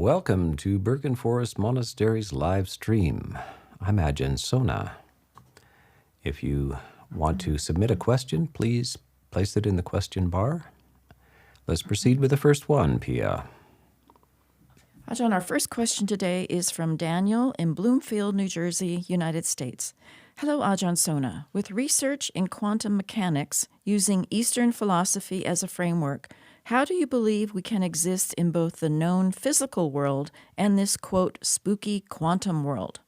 Welcome to Birken Forest Monastery's live stream. I'm Ajahn Sona. If you want to submit a question, please place it in the question bar. Let's proceed with the first one, Pia. Ajahn, our first question today is from Daniel in Bloomfield, New Jersey, United States. Hello, Ajahn Sona. With research in quantum mechanics using Eastern philosophy as a framework, how do you believe we can exist in both the known physical world and this, quote, spooky quantum world?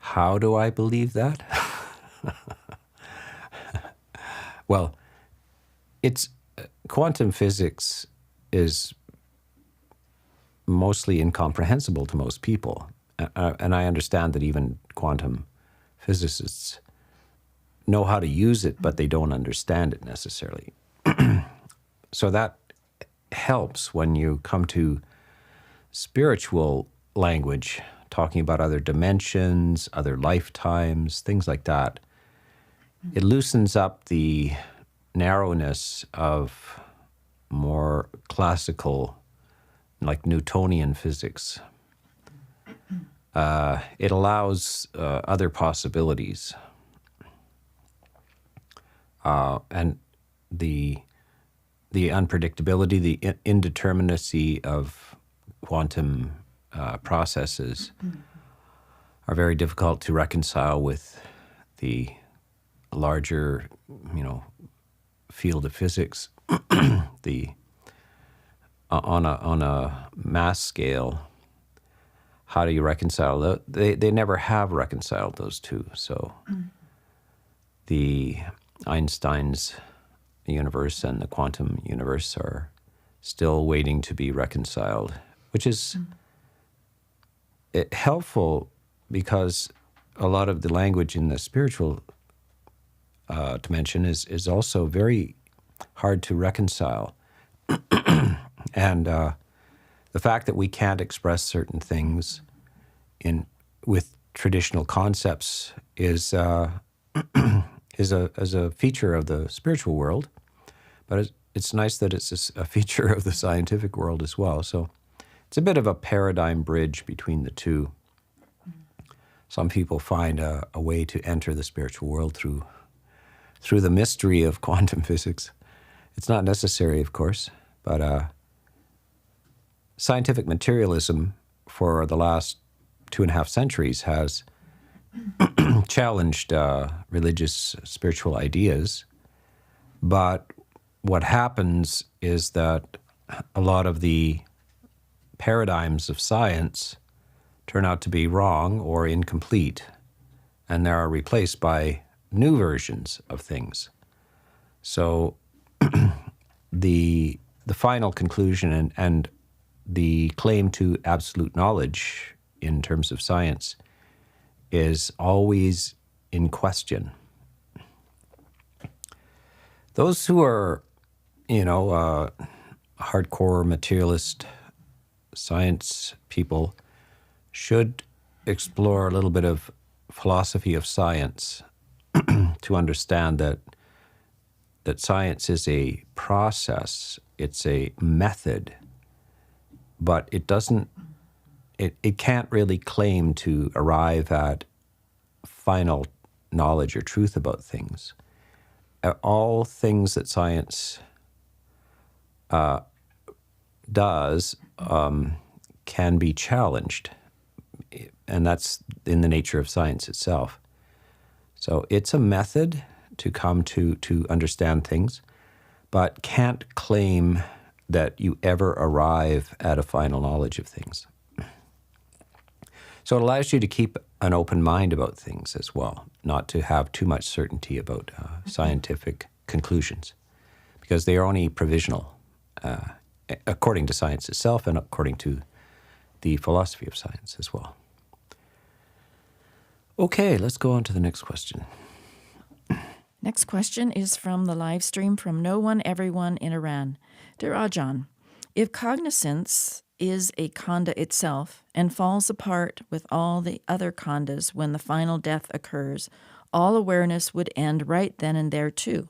How do I believe that? Well, quantum physics is mostly incomprehensible to most people. And I understand that even quantum physicists know how to use it, but they don't understand it necessarily. So that helps when you come to spiritual language, talking about other dimensions, other lifetimes, things like that. It loosens up the narrowness of more classical, like Newtonian physics. It allows other possibilities. And the unpredictability, the indeterminacy of quantum processes are very difficult to reconcile with the larger, field of physics. On a mass scale, how do you reconcile that? They never have reconciled those two. So the Einstein's universe and the quantum universe are still waiting to be reconciled, which is helpful because a lot of the language in the spiritual dimension is also very hard to reconcile. And the fact that we can't express certain things with traditional concepts is a feature of the spiritual world, but it's nice that it's a feature of the scientific world as well. So it's a bit of a paradigm bridge between the two. Some people find a way to enter the spiritual world through the mystery of quantum physics. It's not necessary, of course, but scientific materialism for the last 2.5 centuries has challenged religious, spiritual ideas. But what happens is that a lot of the paradigms of science turn out to be wrong or incomplete, and they are replaced by new versions of things. So the final conclusion and the claim to absolute knowledge in terms of science is always in question. Those who are, hardcore materialist science people should explore a little bit of philosophy of science to understand that science is a process, it's a method, but it can't really claim to arrive at final knowledge or truth about things. All things that science does can be challenged, and that's in the nature of science itself. So it's a method to come to understand things, but can't claim that you ever arrive at a final knowledge of things. So it allows you to keep an open mind about things as well, not to have too much certainty about scientific conclusions, because they are only provisional, according to science itself and according to the philosophy of science as well. Okay, let's go on to the next question. Next question is from the live stream from No One Everyone in Iran. Dear Ajahn, if cognizance is a khandha itself and falls apart with all the other khandhas when the final death occurs, all awareness would end right then and there too.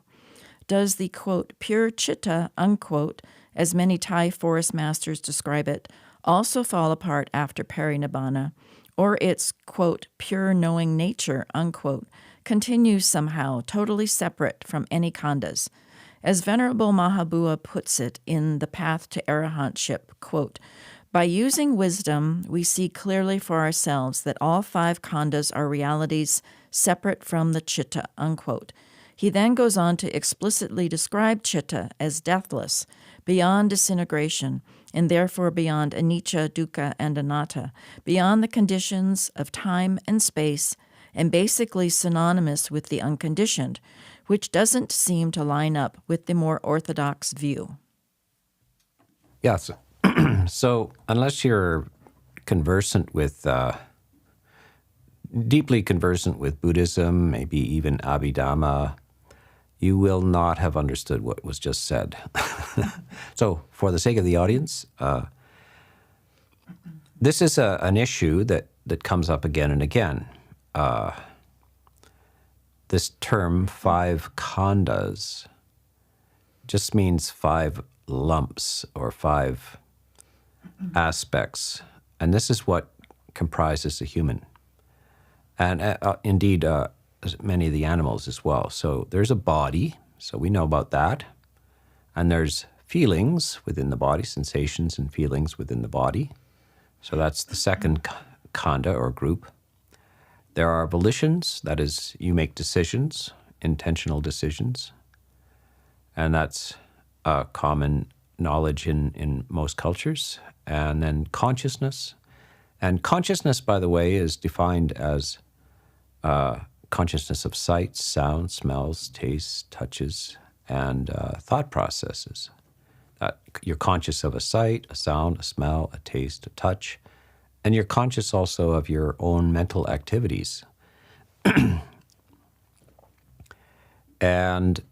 Does the, quote, pure chitta, unquote, as many Thai forest masters describe it, also fall apart after parinibbana, or its, quote, pure knowing nature, unquote, continues somehow totally separate from any khandas. As Venerable Mahabua puts it in The Path to Arahantship, quote, by using wisdom, we see clearly for ourselves that all 5 khandas are realities separate from the citta, unquote. He then goes on to explicitly describe citta as deathless, beyond disintegration, and therefore beyond anicca, dukkha, and anatta, beyond the conditions of time and space, and basically synonymous with the unconditioned, which doesn't seem to line up with the more orthodox view. Yes. So unless you're conversant with, deeply conversant with Buddhism, maybe even Abhidhamma, you will not have understood what was just said. So for the sake of the audience, this is an issue that comes up again and again. This term, 5 khandas, just means 5 lumps or 5 aspects. And this is what comprises a human. And indeed, many of the animals as well. So there's a body, so we know about that. And there's feelings within the body, sensations and feelings within the body. So that's the second khanda or group. There are volitions, that is, you make decisions, intentional decisions. And that's common knowledge in most cultures. And then consciousness. And consciousness, by the way, is defined as consciousness of sights, sounds, smells, tastes, touches, and thought processes. You're conscious of a sight, a sound, a smell, a taste, a touch, and you're conscious also of your own mental activities. And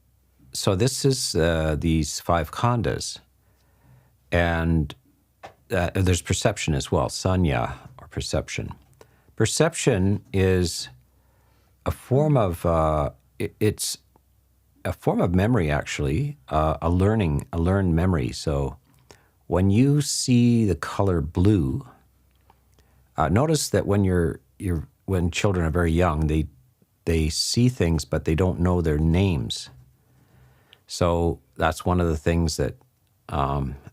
so this is these 5 khandas. And there's perception as well, sanya, or perception. Perception is a form of, it's a form of memory, actually, a learned memory. So when you see the color blue, notice that when when children are very young, they see things, but they don't know their names. So that's one of the things that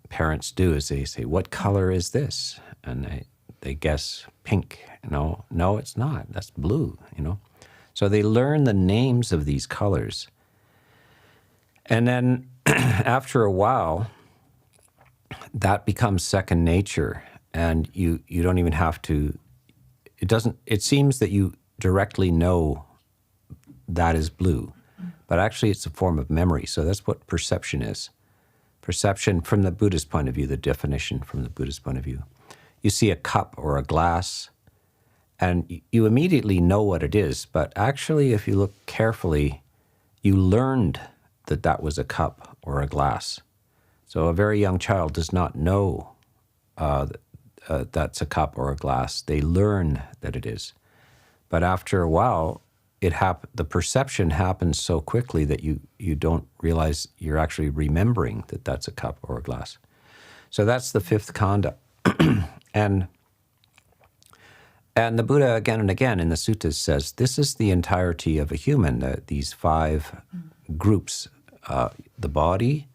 parents do is they say, what color is this? And they guess pink. No, it's not. That's blue, So they learn the names of these colors. And then after a while, that becomes second nature. And you don't even have to, it seems that you directly know that is blue. But actually it's a form of memory. So that's what perception is. Perception from the Buddhist point of view, the definition from the Buddhist point of view. You see a cup or a glass, and you immediately know what it is. But actually, if you look carefully, you learned that that was a cup or a glass. So a very young child does not know that's a cup or a glass. They learn that it is. But after a while, the perception happens so quickly that you don't realize you're actually remembering that that's a cup or a glass. So that's the 5th khanda. And the Buddha again and again in the suttas says, this is the entirety of a human, these 5 groups, the body,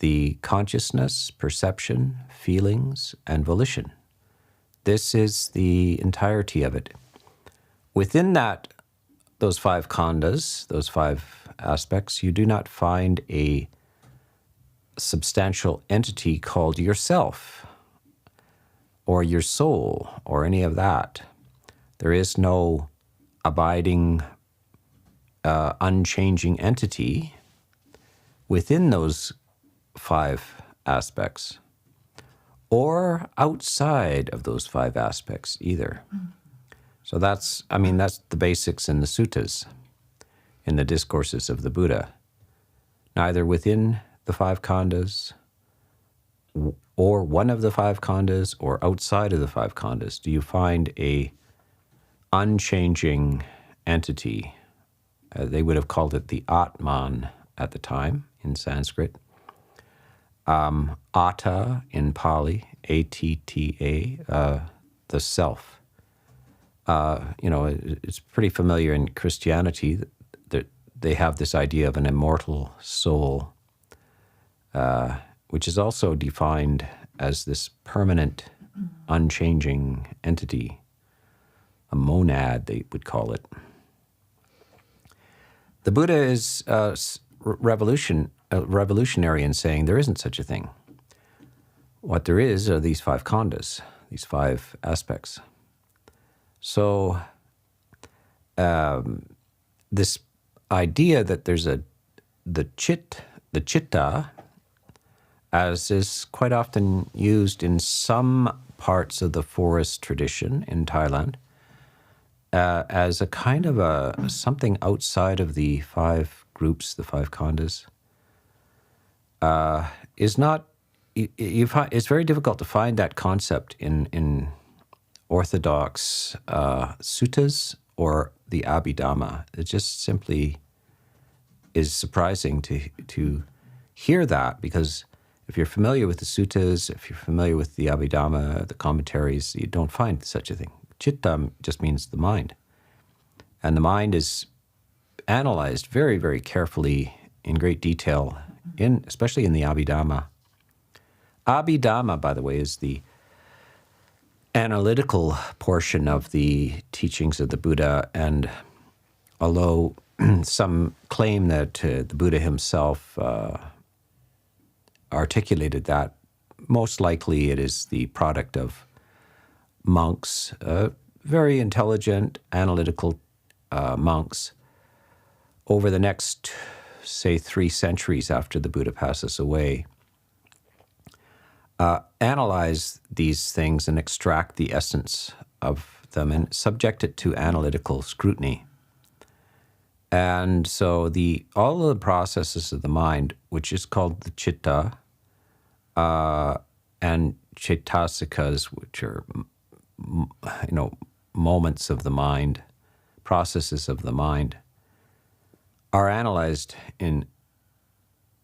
the consciousness, perception, feelings, and volition. This is the entirety of it. Within those 5 khandas, those 5 aspects, you do not find a substantial entity called yourself or your soul or any of that. There is no abiding, unchanging entity within those 5 aspects or outside of those 5 aspects either. So that's the basics in the suttas, in the discourses of the Buddha. Neither within the 5 khandas or one of the 5 khandas or outside of the 5 khandas do you find a unchanging entity. They would have called it the Atman at the time in Sanskrit. Atta in Pali, A-T-T-A, the self. It's pretty familiar in Christianity that they have this idea of an immortal soul, which is also defined as this permanent, unchanging entity, a monad, they would call it. The Buddha is revolutionary in saying there isn't such a thing. What there is are these 5 khandhas, these 5 aspects. So this idea that there's the chitta, as is quite often used in some parts of the forest tradition in Thailand, as a kind of something outside of the 5 groups, the 5 khandhas, is not. It's very difficult to find that concept in orthodox suttas or the Abhidhamma. It just simply is surprising to hear that, because if you're familiar with the suttas, if you're familiar with the Abhidhamma, the commentaries, you don't find such a thing. Chitta just means the mind. And the mind is analyzed very, very carefully in great detail, especially in the Abhidhamma. Abhidhamma, by the way, is the analytical portion of the teachings of the Buddha. And although some claim that the Buddha himself articulated that, most likely it is the product of monks, very intelligent, analytical monks, over the next, say, 3 centuries after the Buddha passes away, analyze these things and extract the essence of them and subject it to analytical scrutiny. And so all of the processes of the mind, which is called the chitta, and chaitasikas, which are moments of the mind, processes of the mind, are analyzed in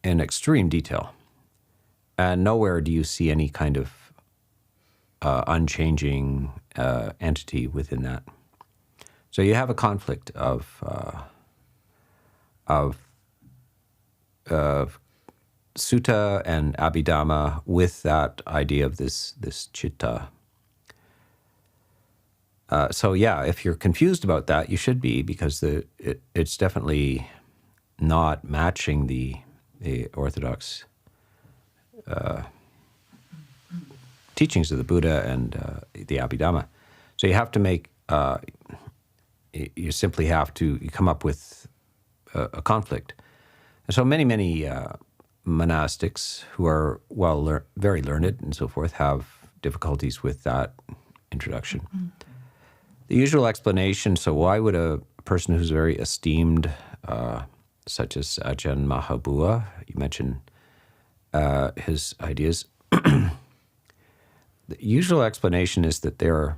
extreme detail. And nowhere do you see any kind of unchanging entity within that. So you have a conflict of sutta and abhidhamma with that idea of this chitta. If you're confused about that, you should be, because it's definitely not matching the orthodox teachings of the Buddha and the Abhidhamma. So you have to you simply have to come up with a conflict. And so many monastics who are very learned and so forth have difficulties with that introduction. Mm-hmm. The usual explanation, so why would a person who's very esteemed, such as Ajahn Mahabua, you mentioned his ideas, the usual explanation is that they're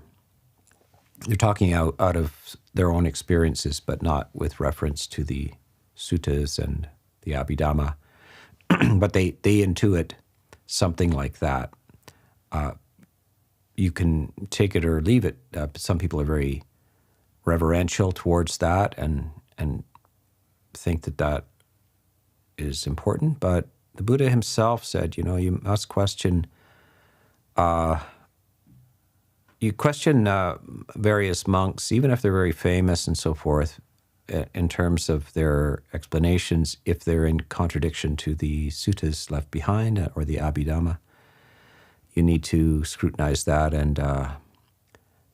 talking out of their own experiences, but not with reference to the suttas and the Abhidhamma. But they intuit something like that. You can take it or leave it. Some people are very reverential towards that and think that is important. But the Buddha himself said, you must question. You question various monks, even if they're very famous and so forth, in terms of their explanations, if they're in contradiction to the suttas left behind or the Abhidhamma. You need to scrutinize that and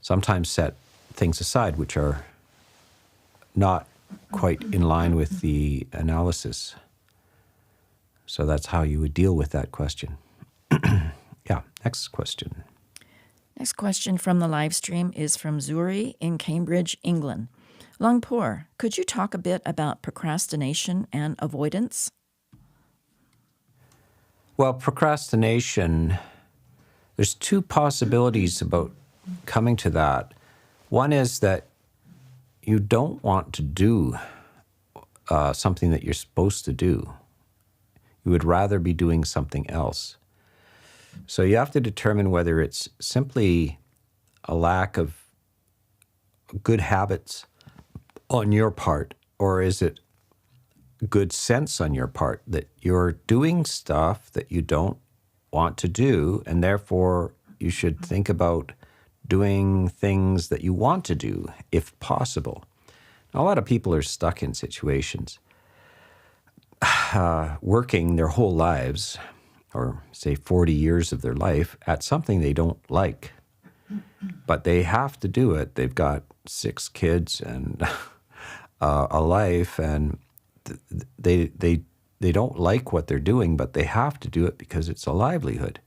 sometimes set things aside which are not quite in line with the analysis. So that's how you would deal with that question. Yeah, next question. Next question from the live stream is from Zuri in Cambridge, England. Longpur, could you talk a bit about procrastination and avoidance? Well, procrastination, there's 2 possibilities about coming to that. One is that you don't want to do something that you're supposed to do. You would rather be doing something else. So you have to determine whether it's simply a lack of good habits on your part, or is it good sense on your part that you're doing stuff that you don't want to do, and therefore you should think about doing things that you want to do, if possible. A lot of people are stuck in situations working their whole lives, or say 40 years of their life, at something they don't like. But they have to do it. They've got 6 kids and a life, and they don't like what they're doing, but they have to do it because it's a livelihood.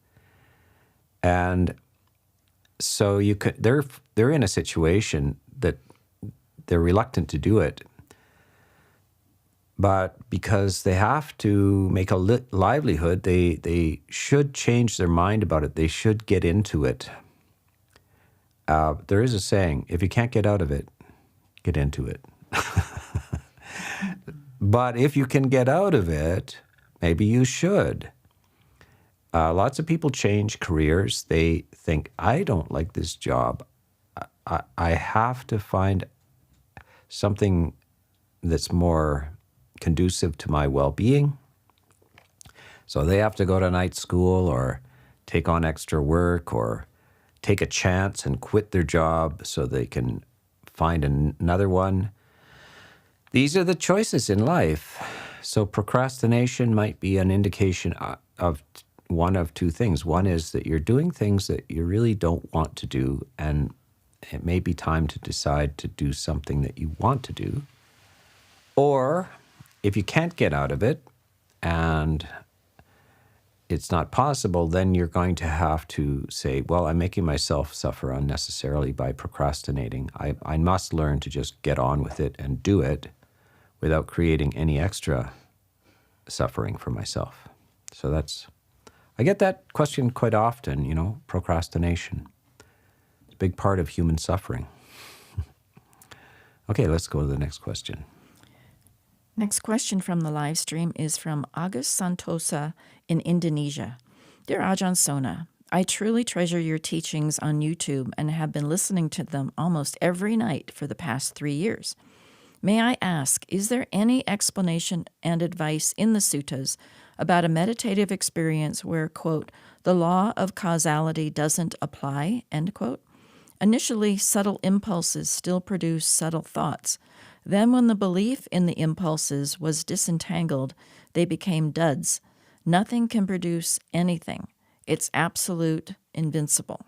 And so they're in a situation that they're reluctant to do it, but because they have to make a livelihood, they should change their mind about it. They should get into it. There is a saying, if you can't get out of it, get into it. But if you can get out of it, maybe you should. Lots of people change careers. They think, I don't like this job. I have to find something that's more conducive to my well-being. So they have to go to night school or take on extra work or take a chance and quit their job so they can find another one. These are the choices in life. So procrastination might be an indication of one of 2 things. One is that you're doing things that you really don't want to do, and it may be time to decide to do something that you want to do. Or if you can't get out of it and it's not possible, then you're going to have to say, well, I'm making myself suffer unnecessarily by procrastinating. I must learn to just get on with it and do it without creating any extra suffering for myself. So I get that question quite often, procrastination. It's a big part of human suffering. Okay, let's go to the next question. Next question from the live stream is from Agus Santosa in Indonesia. Dear Ajahn Sona, I truly treasure your teachings on YouTube and have been listening to them almost every night for the past 3 years. May I ask, is there any explanation and advice in the suttas about a meditative experience where, quote, the law of causality doesn't apply, end quote? Initially, subtle impulses still produce subtle thoughts. Then when the belief in the impulses was disentangled, they became duds. Nothing can produce anything. It's absolute, invincible.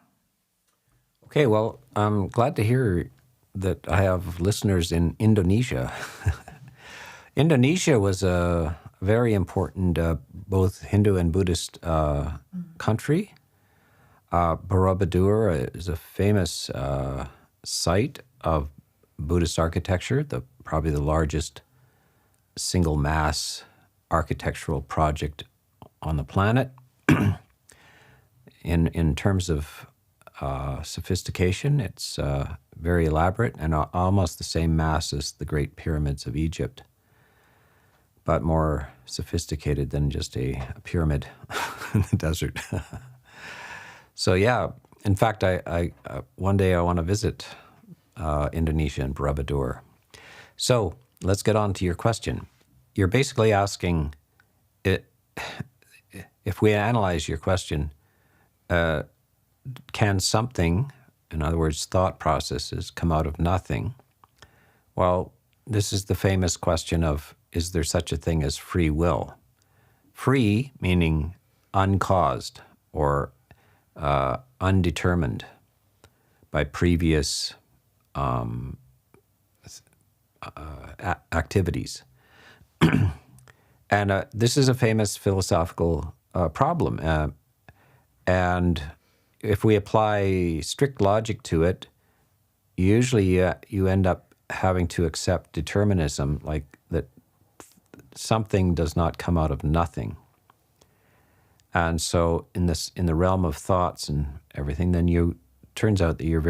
Okay, well, I'm glad to hear that I have listeners in Indonesia. Indonesia was a very important both Hindu and Buddhist country. Borobudur is a famous site of Buddhist architecture, probably the largest single mass architectural project on the planet. In terms of sophistication, it's very elaborate and almost the same mass as the Great Pyramids of Egypt, but more sophisticated than just a pyramid in the desert. So yeah, in fact, I one day I want to visit Indonesia and Borobudur. So let's get on to your question. You're basically asking, if we analyze your question, can something, in other words, thought processes, come out of nothing? Well, this is the famous question of, is there such a thing as free will? Free meaning uncaused or undetermined by previous activities. And this is a famous philosophical problem. And if we apply strict logic to it, usually you end up having to accept determinism, like that something does not come out of nothing. And so in the realm of thoughts and everything, then turns out that you're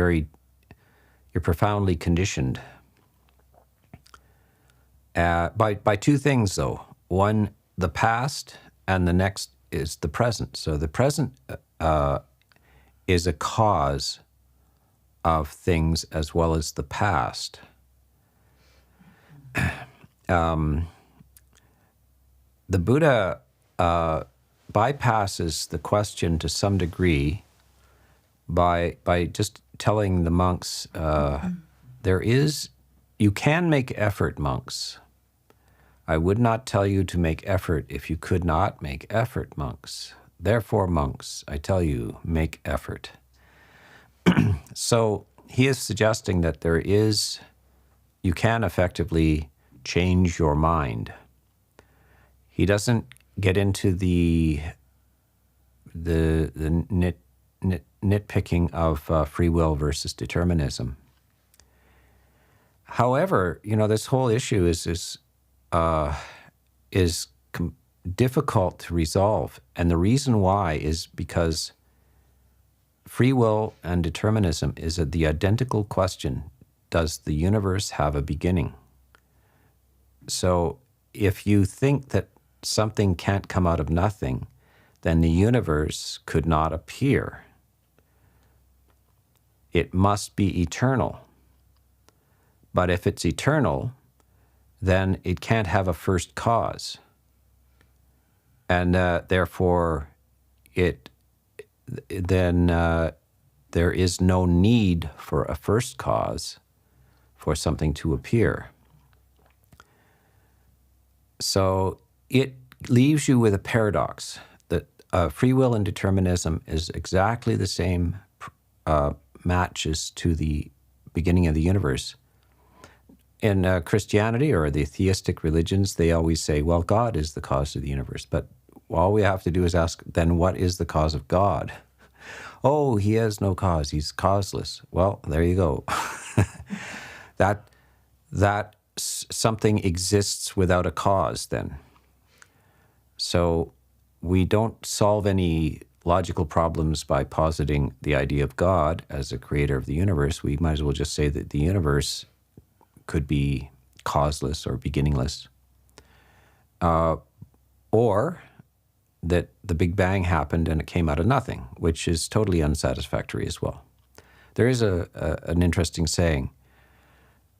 profoundly conditioned by 2 things, though. One, the past and the next is the present. So the present is a cause of things as well as the past. The Buddha bypasses the question to some degree by just telling the monks, you can make effort, monks. I would not tell you to make effort if you could not make effort, monks. Therefore, monks, I tell you, make effort. So he is suggesting that you can effectively change your mind. He doesn't get into the nitpicking of free will versus determinism. However, this whole issue is difficult to resolve, and the reason why is because free will and determinism is the identical question: does the universe have a beginning? So, if you think that something can't come out of nothing, then the universe could not appear. It must be eternal. But if it's eternal, then it can't have a first cause. And therefore, there is no need for a first cause for something to appear. So it leaves you with a paradox that free will and determinism is exactly the same matches to the beginning of the universe. In Christianity or the theistic religions, they always say, well, God is the cause of the universe. But all we have to do is ask, then what is the cause of God? Oh, he has no cause. He's causeless. Well, there you go. that something exists without a cause then. So we don't solve any logical problems by positing the idea of God as a creator of the universe. We might as well just say that the universe could be causeless or beginningless, or that the Big Bang happened and it came out of nothing, which is totally unsatisfactory as well. There is an interesting saying.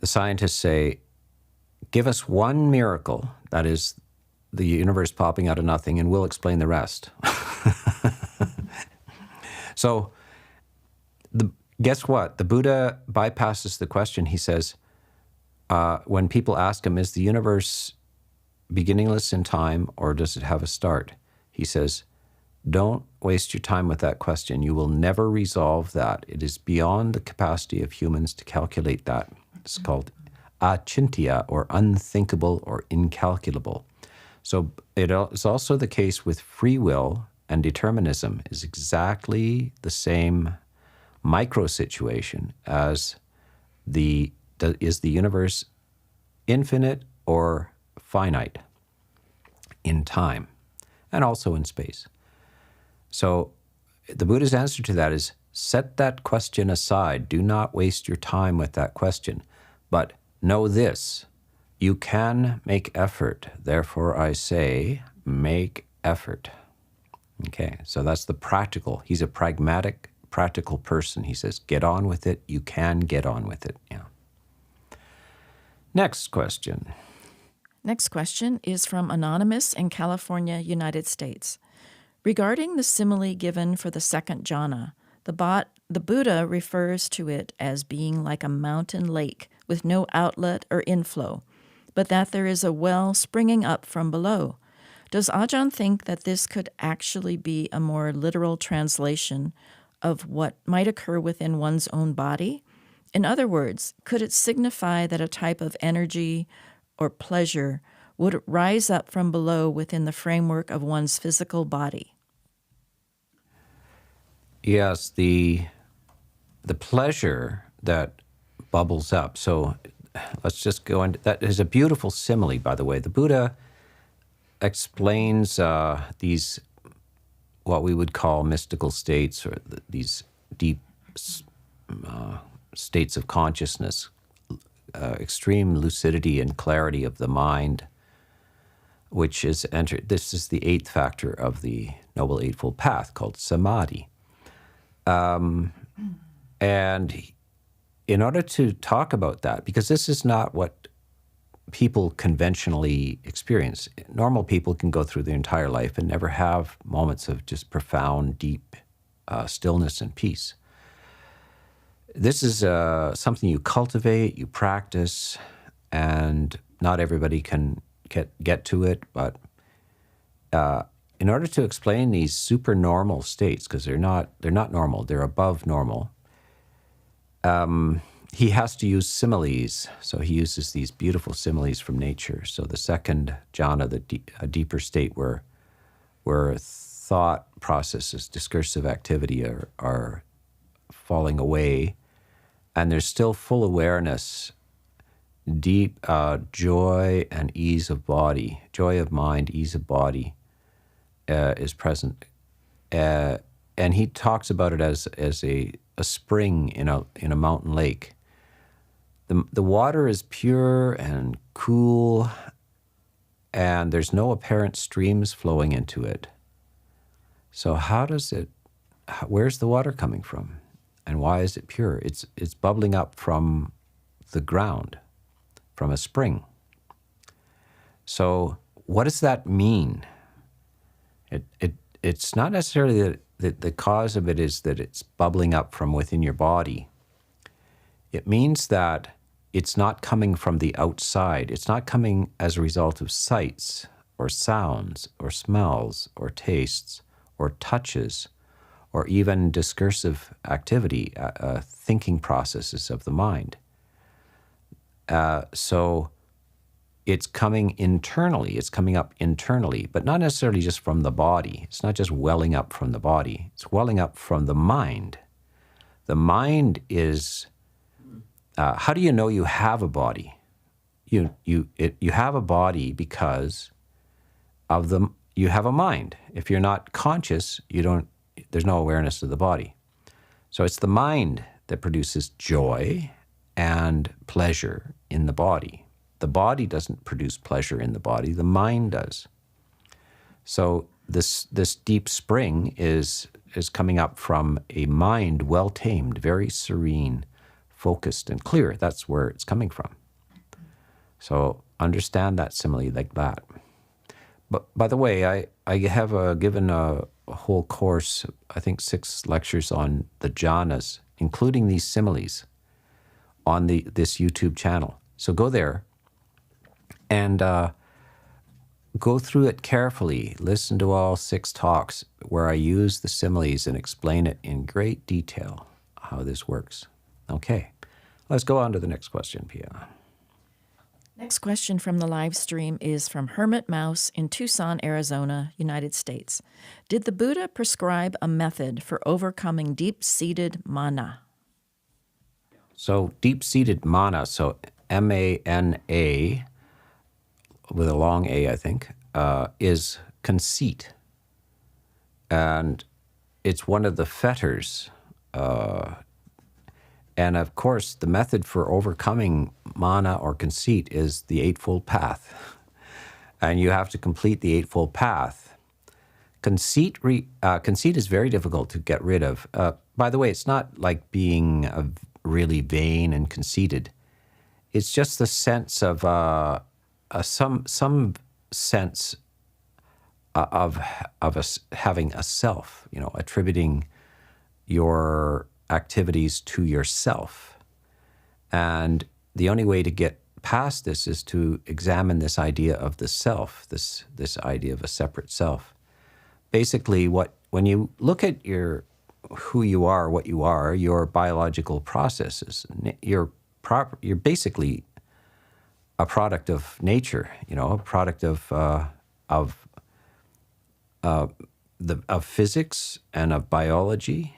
The scientists say, give us one miracle, that is the universe popping out of nothing, and we'll explain the rest. So guess what? The Buddha bypasses the question. He says, when people ask him, is the universe beginningless in time or does it have a start? He says, don't waste your time with that question. You will never resolve that. It is beyond the capacity of humans to calculate that. It's called achintya, or unthinkable or incalculable. So it's also the case with free will and determinism is exactly the same micro situation as is the universe infinite or finite in time and also in space? So the Buddha's answer to that is, set that question aside. Do not waste your time with that question. But know this, you can make effort. Therefore, I say, make effort. Okay, so that's the practical. He's a pragmatic, practical person. He says, get on with it. You can get on with it. Yeah. Next question. Next question is from Anonymous in California, United States. Regarding the simile given for the second jhana, the Buddha refers to it as being like a mountain lake with no outlet or inflow, but that there is a well springing up from below. Does Ajahn think that this could actually be a more literal translation of what might occur within one's own body? In other words, could it signify that a type of energy or pleasure would rise up from below within the framework of one's physical body? Yes, the pleasure that bubbles up. So let's just go into that. Is a beautiful simile, by the way. The Buddha explains these, what we would call mystical states, or these deep states of consciousness, extreme lucidity and clarity of the mind, which is entered. This is the eighth factor of the Noble Eightfold Path, called samadhi. And in order to talk about that, because this is not what people conventionally experience. Normal people can go through their entire life and never have moments of just profound, deep stillness and peace. This is something you cultivate, you practice, and not everybody can get to it. But in order to explain these supernormal states, because they're not normal, they're above normal, he has to use similes. So he uses these beautiful similes from nature. So the second jhana, a deeper state where thought processes, discursive activity are falling away, and there's still full awareness, deep joy and ease of body, joy of mind, ease of body is present. And he talks about it as a spring in a mountain lake. The water is pure and cool, and there's no apparent streams flowing into it. So where's the water coming from? And why is it pure? It's bubbling up from the ground, from a spring. So what does that mean? It's not necessarily that the cause of it is that it's bubbling up from within your body. It means that it's not coming from the outside. It's not coming as a result of sights or sounds or smells or tastes or touches or even discursive activity, thinking processes of the mind. So it's coming internally. It's coming up internally, but not necessarily just from the body. It's not just welling up from the body. It's welling up from the mind. The mind is... how do you know you have a body? You have a body because you have a mind. If you're not conscious, there's no awareness of the body. So it's the mind that produces joy and pleasure in the body. The body doesn't produce pleasure in the body, the mind does. So this deep spring is coming up from a mind well-tamed, very serene, focused and clear. That's where it's coming from. So understand that simile like that. But by the way, I have given a whole course, I think 6 lectures on the jhanas, including these similes, on this YouTube channel. So go there and go through it carefully. Listen to all 6 talks where I use the similes and explain it in great detail how this works. Okay, let's go on to the next question, Pia. Next question from the live stream is from Hermit Mouse in Tucson, Arizona, United States. Did the Buddha prescribe a method for overcoming deep-seated mana? So deep-seated mana, so M-A-N-A, with a long A, I think, is conceit. And it's one of the fetters. And of course, the method for overcoming mana or conceit is the Eightfold Path. And you have to complete the Eightfold Path. Conceit is very difficult to get rid of. By the way, it's not like being really vain and conceited. It's just the sense of some sense of having a self, attributing your activities to yourself. And the only way to get past this is to examine this idea of the self, this idea of a separate self. Basically, when you look at who you are, what you are, your biological processes, you're basically a product of nature, a product of physics and of biology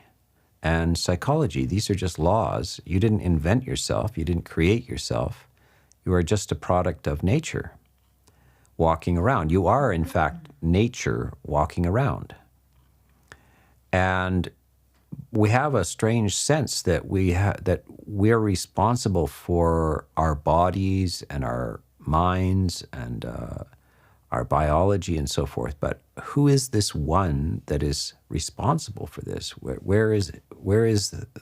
and psychology. These are just laws. You didn't invent yourself. You didn't create yourself. You are just a product of nature walking around. You are, in fact, nature walking around. And we have a strange sense that we're responsible for our bodies and our minds and our biology and so forth. But who is this one that is responsible for this? Where is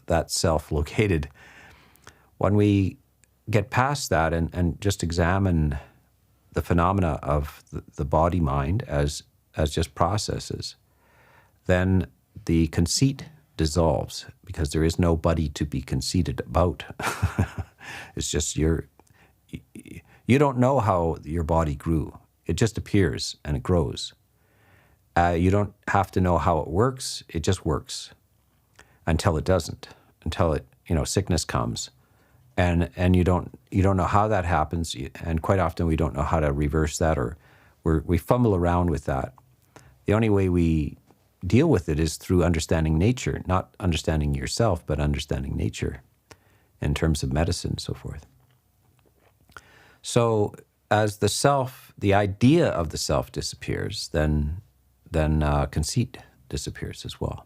that self located? When we get past that and just examine the phenomena of the body-mind as just processes, then the conceit dissolves, because there is nobody to be conceited about. It's just you don't know how your body grew. It just appears and it grows. You don't have to know how it works. It just works until it doesn't, until it, sickness comes. And you don't know how that happens. And quite often we don't know how to reverse that, or we fumble around with that. The only way we deal with it is through understanding nature, not understanding yourself, but understanding nature in terms of medicine and so forth. So as the idea of the self disappears, then conceit disappears as well.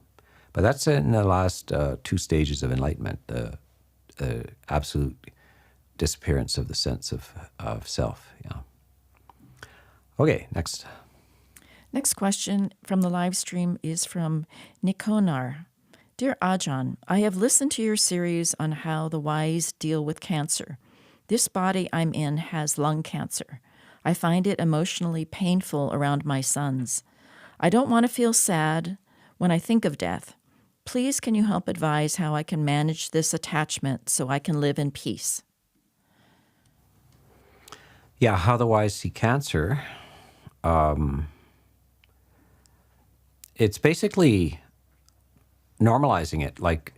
But that's in the last 2 stages of enlightenment, the absolute disappearance of the sense of self. Yeah. Okay, next. Next question from the live stream is from Nikonar. Dear Ajahn, I have listened to your series on how the wise deal with cancer. This body I'm in has lung cancer. I find it emotionally painful around my sons. I don't want to feel sad when I think of death. Please, can you help advise how I can manage this attachment so I can live in peace? Yeah, how the wise see cancer. It's basically normalizing it, like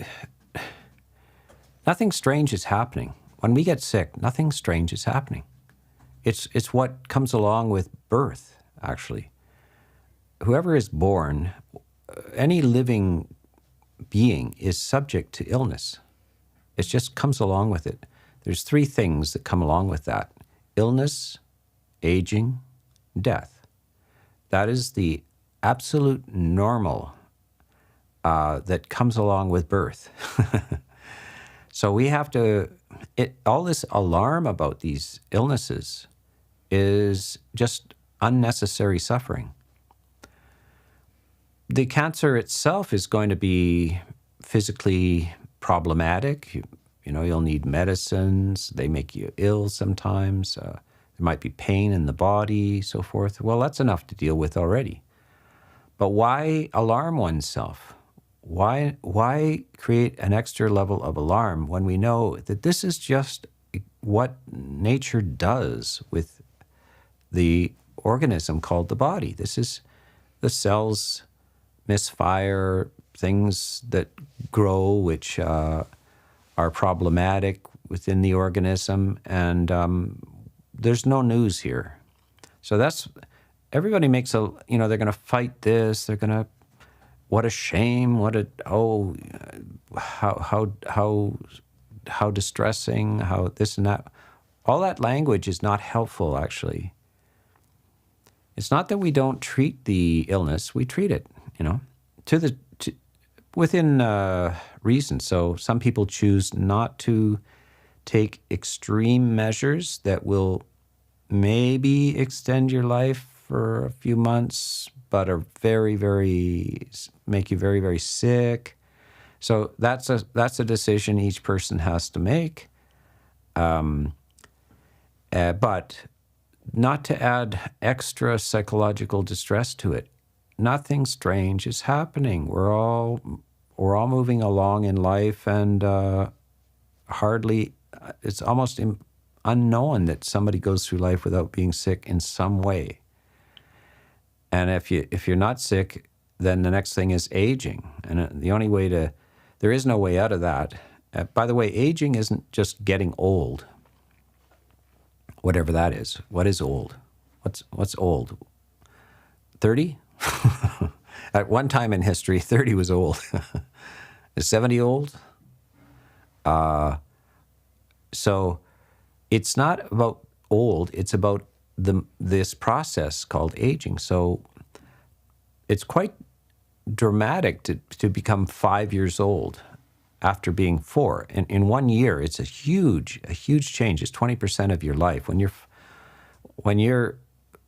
nothing strange is happening. When we get sick, nothing strange is happening. It's what comes along with birth, actually. Whoever is born, any living being is subject to illness. It just comes along with it. There's 3 things that come along with that: illness, aging, death. That is the absolute normal that comes along with birth. So we have to, all this alarm about these illnesses is just unnecessary suffering. The cancer itself is going to be physically problematic. You'll need medicines. They make you ill sometimes. There might be pain in the body, so forth. Well, that's enough to deal with already. But why alarm oneself? Why create an extra level of alarm when we know that this is just what nature does with the organism called the body? This is the cells misfire, things that grow which are problematic within the organism, and there's no news here. So everybody makes they're going to fight this, they're going to, what a shame, how distressing, how this and that. All that language is not helpful, actually. It's not that we don't treat the illness, we treat it, within reason. So some people choose not to take extreme measures that will maybe extend your life for a few months, but are very, very, make you very, very sick. So that's a decision each person has to make. But not to add extra psychological distress to it. Nothing strange is happening. We're all moving along in life, and it's almost unknown that somebody goes through life without being sick in some way. And if you're not sick, then the next thing is aging, and there is no way out of that. By the way, aging isn't just getting old. Whatever that is. What is old? What's old? 30? At one time in history, 30 was old. Is 70 old? So it's not about old, it's about this process called aging. So it's quite dramatic to become 5 years old after being 4. In 1 year, it's a huge change. It's 20% of your life. When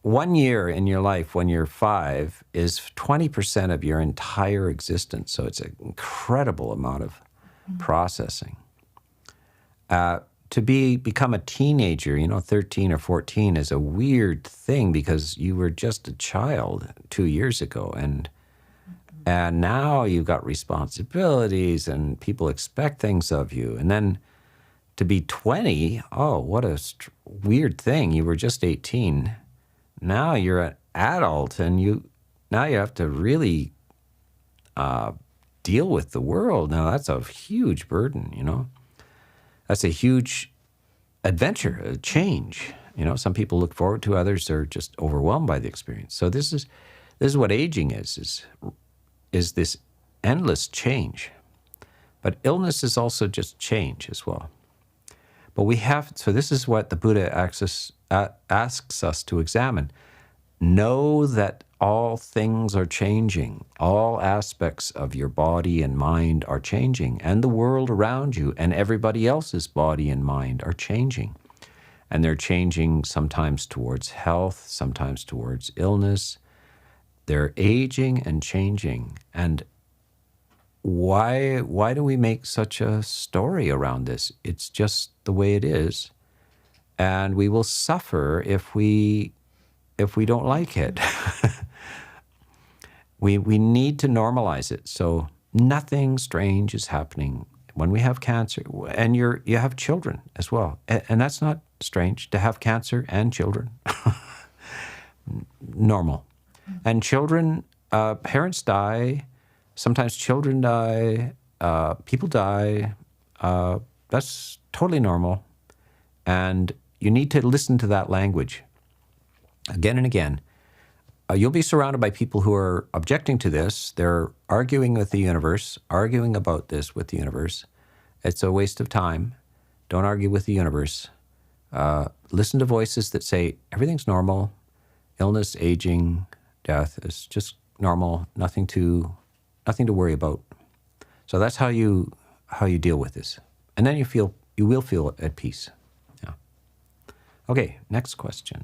1 year in your life when you're 5 is 20% of your entire existence. So it's an incredible amount of processing. To become a teenager, 13 or 14 is a weird thing because you were just a child 2 years ago. And now you've got responsibilities and people expect things of you. And then to be 20, oh, what a weird thing. You were just 18. Now you're an adult and now you have to really deal with the world. Now that's a huge burden, That's a huge adventure, a change. Some people look forward to, others are just overwhelmed by the experience. So this is what aging is this endless change. But illness is also just change as well. But so this is what the Buddha asks us to examine. Know that all things are changing. All aspects of your body and mind are changing, and the world around you and everybody else's body and mind are changing. And they're changing sometimes towards health, sometimes towards illness. They're aging and changing. And why do we make such a story around this? It's just the way it is. And we will suffer if we don't like it. We need to normalize it. So nothing strange is happening when we have cancer. And you have children as well. And that's not strange to have cancer and children. Normal. And children, parents die. Sometimes children die. People die. That's totally normal. And you need to listen to that language again and again. You'll be surrounded by people who are objecting to this. They're arguing with the universe, arguing about this with the universe. It's a waste of time. Don't argue with the universe. Listen to voices that say everything's normal. Illness, aging, death is just normal. Nothing to worry about. So that's how you deal with this, and then you will feel at peace. Yeah. Okay. Next question.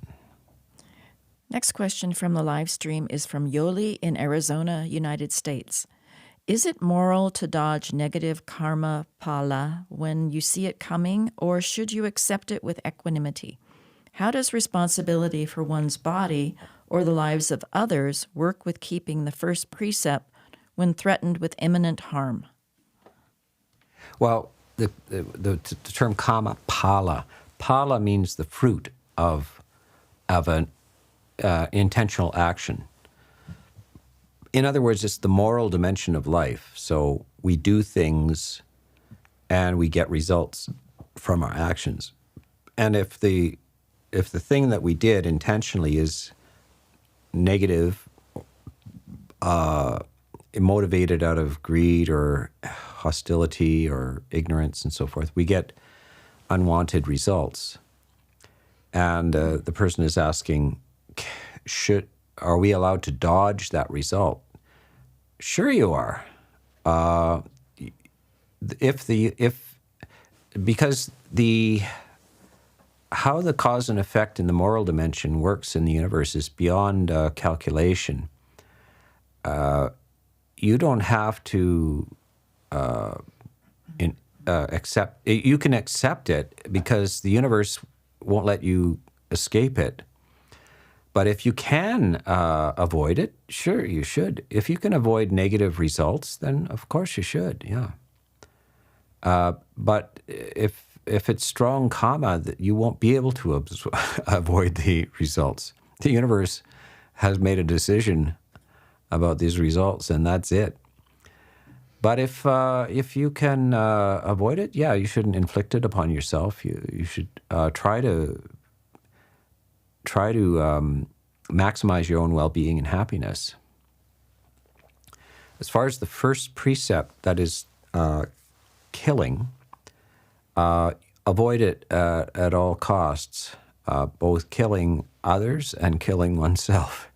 Next question from the live stream is from Yoli in Arizona, United States. Is it moral to dodge negative karma pala when you see it coming, or should you accept it with equanimity? How does responsibility for one's body or the lives of others work with keeping the first precept when threatened with imminent harm? Well, the term karma pala means the fruit of an intentional action. In other words, it's the moral dimension of life. So we do things and we get results from our actions. And if the thing that we did intentionally is negative, motivated out of greed or hostility or ignorance and so forth, we get unwanted results. And the person is asking, are we allowed to dodge that result? Sure you are. Because how the cause and effect in the moral dimension works in the universe is beyond calculation. You don't have to accept. You can accept it because the universe won't let you escape it. But if you can avoid it, sure, you should. If you can avoid negative results, then of course you should, yeah. But if it's strong karma, you won't be able to avoid the results. The universe has made a decision about these results, and that's it. But if you can avoid it, yeah, you shouldn't inflict it upon yourself. You should try to maximize your own well-being and happiness. As far as the first precept, that is killing, avoid it at all costs, both killing others and killing oneself.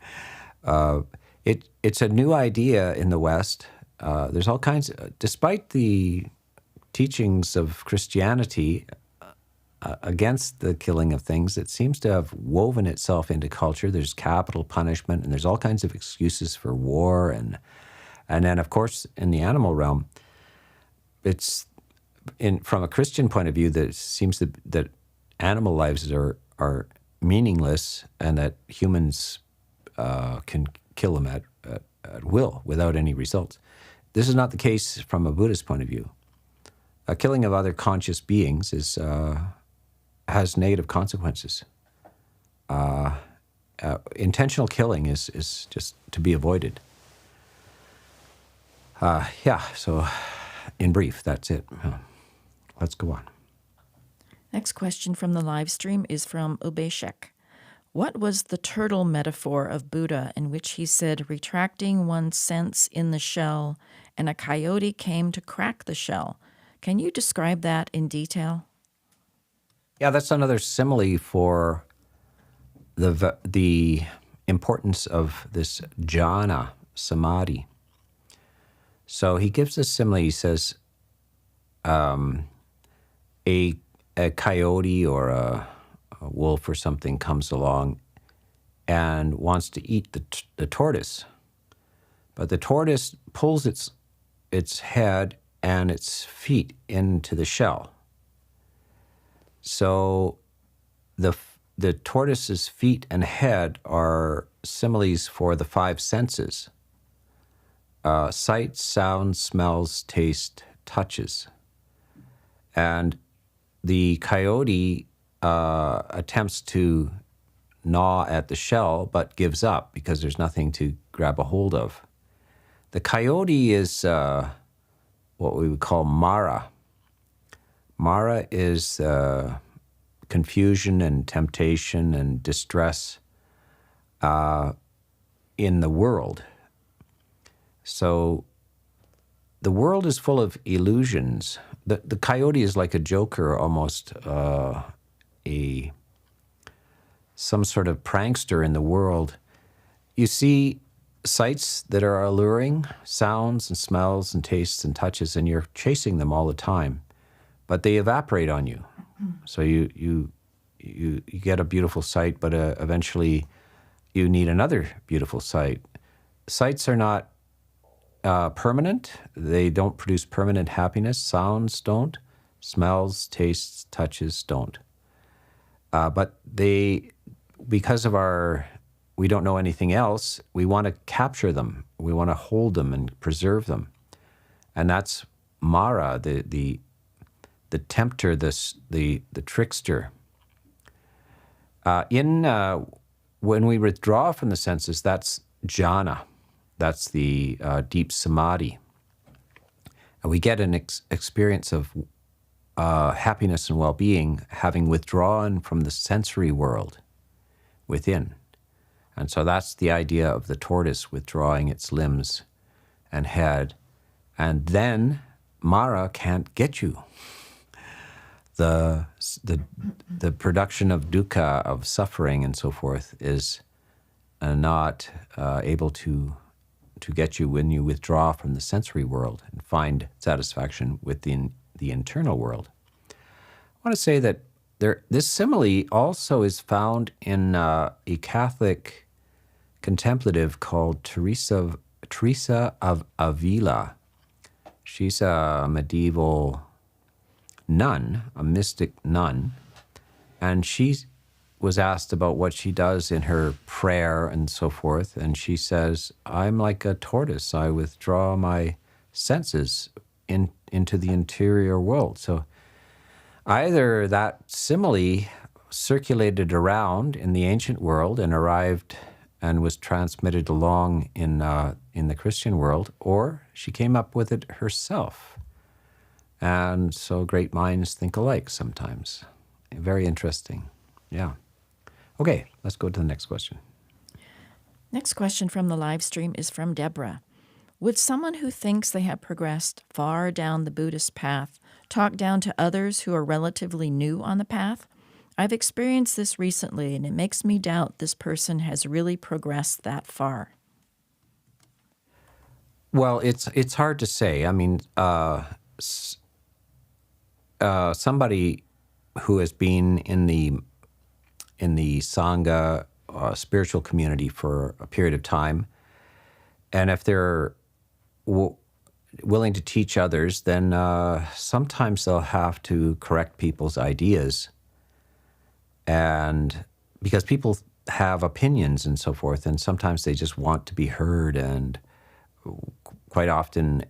It's a new idea in the West. There's all kinds, despite the teachings of Christianity, against the killing of things. It seems to have woven itself into culture. There's capital punishment, and there's all kinds of excuses for war, and then, of course, in the animal realm, it's from a Christian point of view that it seems that animal lives are meaningless, and that humans can kill them at will without any results. This is not the case from a Buddhist point of view. A killing of other conscious beings has negative consequences. Intentional killing is just to be avoided. So in brief, that's it. Let's go on. Next question from the live stream is from Ubeshek. What was the turtle metaphor of Buddha in which he said retracting one's sense in the shell and a coyote came to crack the shell? Can you describe that in detail? Yeah, that's another simile for the importance of this jhana samadhi. So he gives a simile. He says a coyote or a wolf or something comes along and wants to eat the tortoise, but the tortoise pulls its head and its feet into the shell. So the tortoise's feet and head are similes for the five senses: sight, sound, smells, taste, touches. And the coyote attempts to gnaw at the shell, but gives up because there's nothing to grab a hold of. The coyote is what we would call Mara. Mara is confusion and temptation and distress in the world. So the world is full of illusions. The coyote is like a joker, almost some sort of prankster in the world. You see sights that are alluring, sounds and smells and tastes and touches, and you're chasing them all the time, but they evaporate on you. So you get a beautiful sight, but eventually you need another beautiful sight. Sights are not permanent. They don't produce permanent happiness. Sounds don't. Smells, tastes, touches don't. But because of we don't know anything else, we want to capture them. We want to hold them and preserve them. And that's Mara, the tempter, the trickster. When we withdraw from the senses, that's jhana. That's the deep samadhi. And we get an experience of happiness and well-being, having withdrawn from the sensory world within. And so that's the idea of the tortoise withdrawing its limbs and head. And then Mara can't get you. The production of dukkha, of suffering and so forth, is not able to get you when you withdraw from the sensory world and find satisfaction within the internal world. I want to say that this simile also is found in a Catholic contemplative called Teresa of Avila. She's a medieval nun, a mystic nun, and she was asked about what she does in her prayer and so forth, and she says, I'm like a tortoise. I withdraw my senses into the interior world. So either that simile circulated around in the ancient world and arrived and was transmitted along in the Christian world, or she came up with it herself. And so great minds think alike sometimes. Very interesting. Yeah. Okay, let's go to the next question. Next question from the live stream is from Deborah. Would someone who thinks they have progressed far down the Buddhist path talk down to others who are relatively new on the path? I've experienced this recently, and it makes me doubt this person has really progressed that far. Well, it's hard to say. I mean, somebody who has been in the Sangha spiritual community for a period of time, and if they're willing to teach others, then sometimes they'll have to correct people's ideas, and because people have opinions and so forth, and sometimes they just want to be heard, and quite often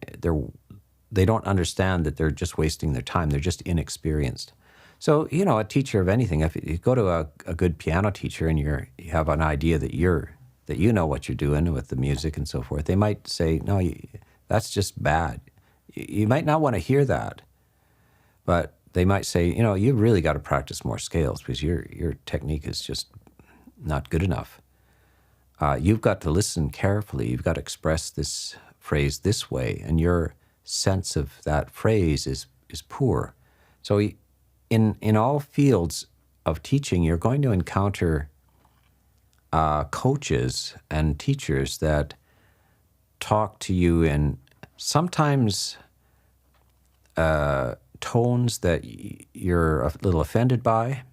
they don't understand that they're just wasting their time. They're just inexperienced. So, a teacher of anything, if you go to a good piano teacher and you have an idea that you know what you're doing with the music and so forth, they might say, no, that's just bad. You might not want to hear that, but they might say, you really got to practice more scales because your technique is just not good enough. You've got to listen carefully. You've got to express this phrase this way, and your sense of that phrase is poor. So in all fields of teaching, you're going to encounter coaches and teachers that talk to you in sometimes tones that you're a little offended by.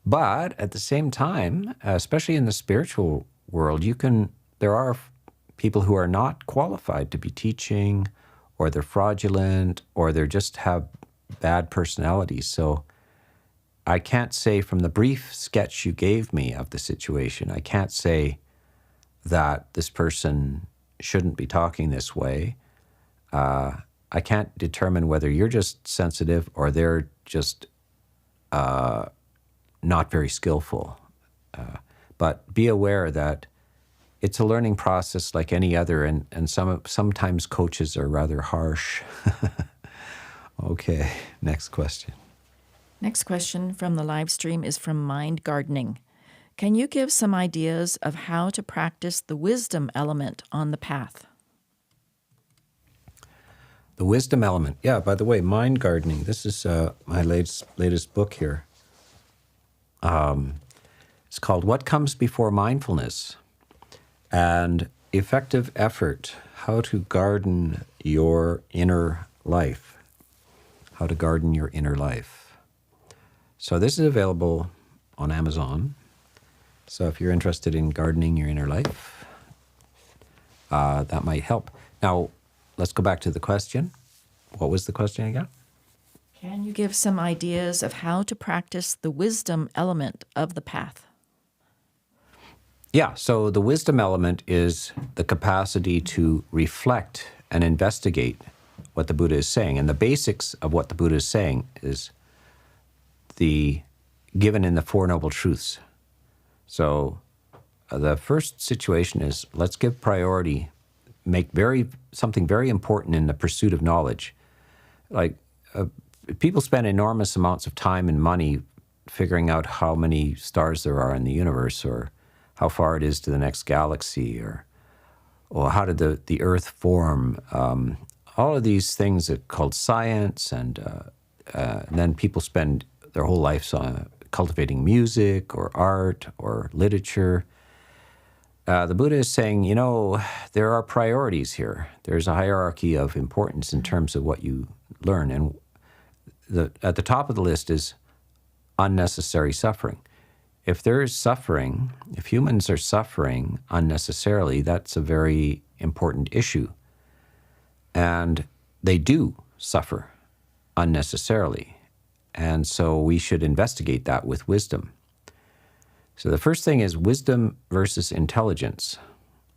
But at the same time, especially in the spiritual world, there are people who are not qualified to be teaching, or they're fraudulent, or they just have bad personalities. So I can't say, from the brief sketch you gave me of the situation, I can't say that this person shouldn't be talking this way. I can't determine whether you're just sensitive or they're just not very skillful. But be aware that it's a learning process like any other, and sometimes coaches are rather harsh. Okay, next question. Next question from the live stream is from Mind Gardening. Can you give some ideas of how to practice the wisdom element on the path? The wisdom element. Yeah, by the way, Mind Gardening. This is my latest book here. It's called What Comes Before Mindfulness and Effective Effort, How to Garden Your Inner Life. How to Garden Your Inner Life. So this is available on Amazon. So if you're interested in gardening your inner life, that might help. Now, let's go back to the question. What was the question again? Can you give some ideas of how to practice the wisdom element of the path? Yeah, so the wisdom element is the capacity to reflect and investigate what the Buddha is saying. And the basics of what the Buddha is saying is given in the Four Noble Truths. So the first situation is, let's give priority, make something very important in the pursuit of knowledge. Like people spend enormous amounts of time and money figuring out how many stars there are in the universe, or how far it is to the next galaxy, or how did the Earth form. All of these things are called science, and then people spend their whole lives cultivating music or art or literature. The Buddha is saying, there are priorities here. There's a hierarchy of importance in terms of what you learn. And at the top of the list is unnecessary suffering. If there is suffering, if humans are suffering unnecessarily, that's a very important issue. And they do suffer unnecessarily. And so we should investigate that with wisdom. So the first thing is wisdom versus intelligence.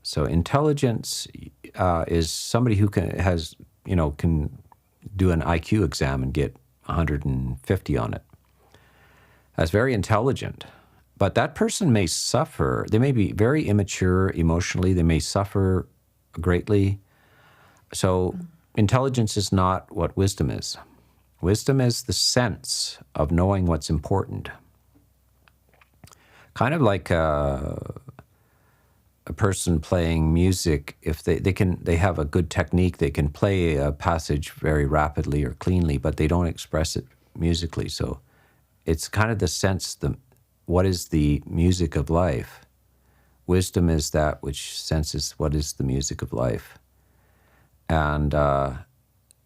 So intelligence is somebody who can do an IQ exam and get 150 on it. That's very intelligent. But that person may suffer. They may be very immature emotionally. They may suffer greatly. So intelligence is not what wisdom is. Wisdom is the sense of knowing what's important. Kind of like a person playing music. If they have a good technique, they can play a passage very rapidly or cleanly, but they don't express it musically. So it's kind of the sense, what is the music of life? Wisdom is that which senses what is the music of life. And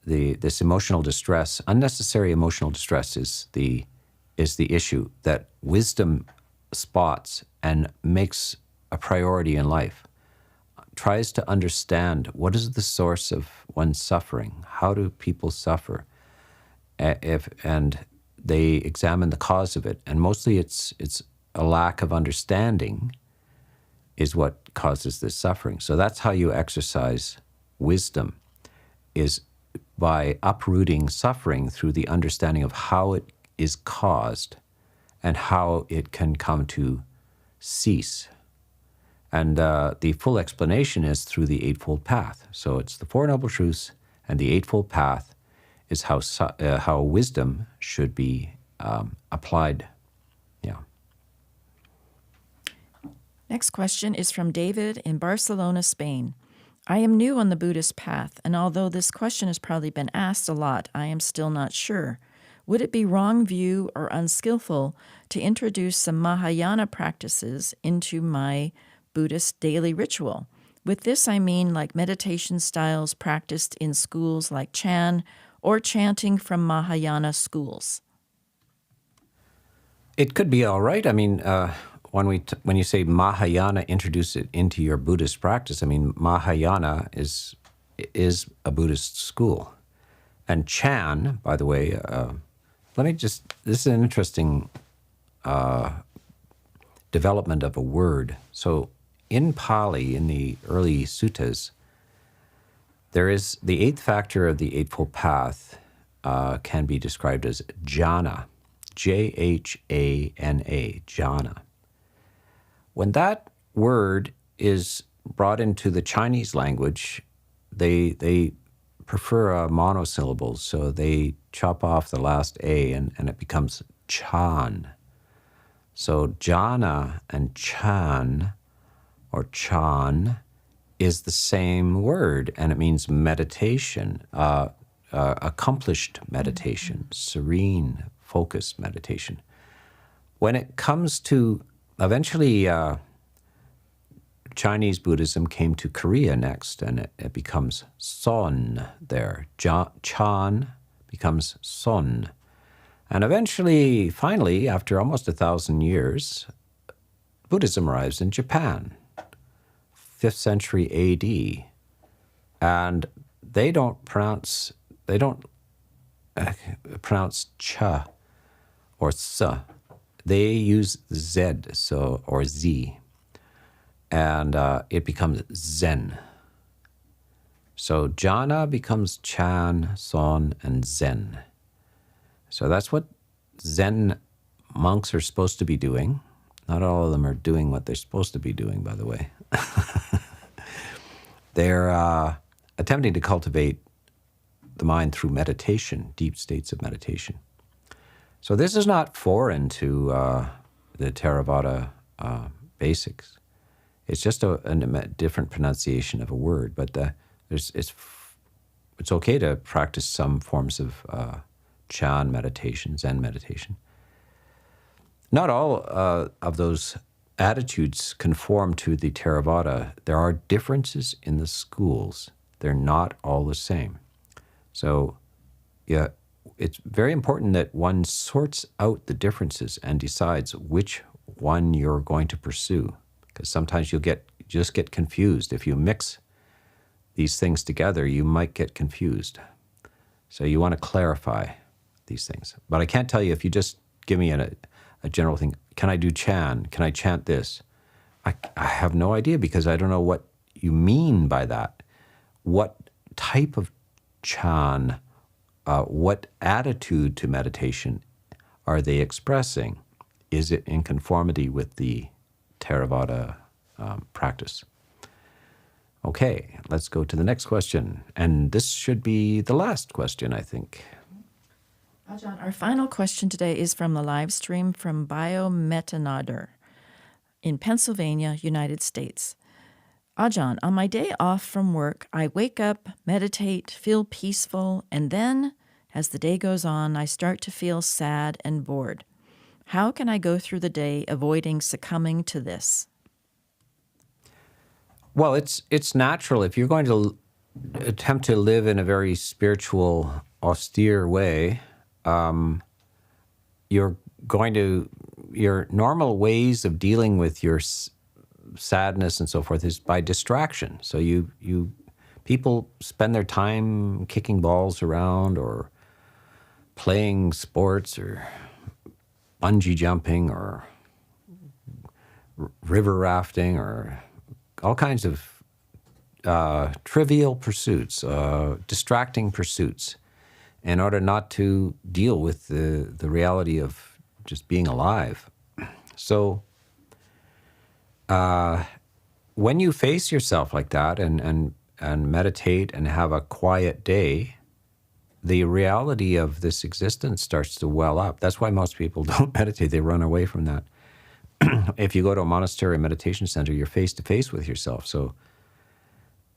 this emotional distress, unnecessary emotional distress, is the is the issue that wisdom spots and makes a priority in life. Tries to understand what is the source of one's suffering. How do people suffer? And they examine the cause of it. And mostly it's a lack of understanding is what causes this suffering. So that's how you exercise wisdom, is by uprooting suffering through the understanding of how it is caused and how it can come to cease. And the full explanation is through the Eightfold Path. So it's the Four Noble Truths and the Eightfold Path is how wisdom should be applied. Yeah. Next question is from David in Barcelona, Spain. I am new on the Buddhist path, and although this question has probably been asked a lot, I am still not sure. Would it be wrong view or unskillful to introduce some Mahayana practices into my Buddhist daily ritual? With this, I mean like meditation styles practiced in schools like Chan or chanting from Mahayana schools. It could be all right. I mean, when you say Mahayana, introduce it into your Buddhist practice, I mean, Mahayana is a Buddhist school. And Chan, by the way, this is an interesting development of a word. So in Pali, in the early suttas, there is the eighth factor of the Eightfold Path can be described as jhana, Jhana, jhana. When that word is brought into the Chinese language, they prefer monosyllables, so they chop off the last A and it becomes chan. So jhana and chan, or chan, is the same word, and it means meditation, accomplished meditation, serene, focused meditation. When it comes to, eventually Chinese Buddhism came to Korea next, and it becomes son there. Chan becomes son. And eventually, finally, after almost 1,000 years, Buddhism arrives in Japan, 5th century AD. And they don't pronounce cha or sa. They use z, or z, and it becomes zen. So jhana becomes chan, son, and zen. So that's what Zen monks are supposed to be doing. Not all of them are doing what they're supposed to be doing, by the way. They're attempting to cultivate the mind through meditation, deep states of meditation. So this is not foreign to the Theravada basics. It's just a different pronunciation of a word, but it's okay to practice some forms of Chan meditation, Zen meditation. Not all of those attitudes conform to the Theravada. There are differences in the schools. They're not all the same. So, yeah, it's very important that one sorts out the differences and decides which one you're going to pursue. Because sometimes you'll just get confused. If you mix these things together, you might get confused. So you want to clarify these things. But I can't tell you, if you just give me a general thing, can I do Chan? Can I chant this? I have no idea, because I don't know what you mean by that. What type of Chan, what attitude to meditation are they expressing? Is it in conformity with the Theravada practice? Okay, let's go to the next question. And this should be the last question, I think. Ajahn, our final question today is from the live stream from Biometanader in Pennsylvania, United States. Ajahn, on my day off from work, I wake up, meditate, feel peaceful, and then, as the day goes on, I start to feel sad and bored. How can I go through the day avoiding succumbing to this? Well, it's natural. If you're going to attempt to live in a very spiritual, austere way, you're going to your normal ways of dealing with your sadness and so forth is by distraction. So people spend their time kicking balls around or playing sports or bungee jumping or river rafting or all kinds of trivial pursuits, distracting pursuits, in order not to deal with the reality of just being alive. So when you face yourself like that and meditate and have a quiet day, the reality of this existence starts to well up. That's why most people don't meditate. They run away from that. If you go to a monastery or meditation center, you're face to face with yourself. So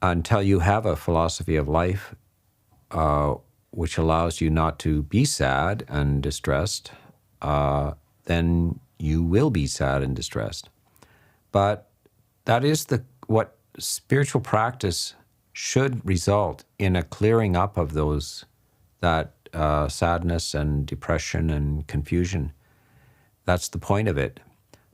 until you have a philosophy of life which allows you not to be sad and distressed, then you will be sad and distressed. But that is what spiritual practice should result in, a clearing up of that sadness and depression and confusion. That's the point of it.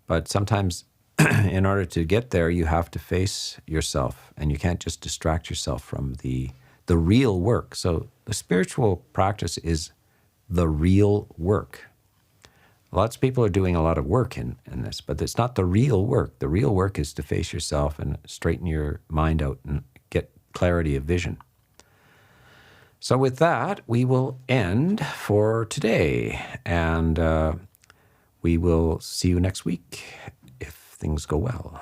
But sometimes in order to get there, you have to face yourself, and you can't just distract yourself from the real work. So the spiritual practice is the real work. Lots of people are doing a lot of work in this, but it's not the real work. The real work is to face yourself and straighten your mind out and get clarity of vision. So with that, we will end for today, and we will see you next week if things go well.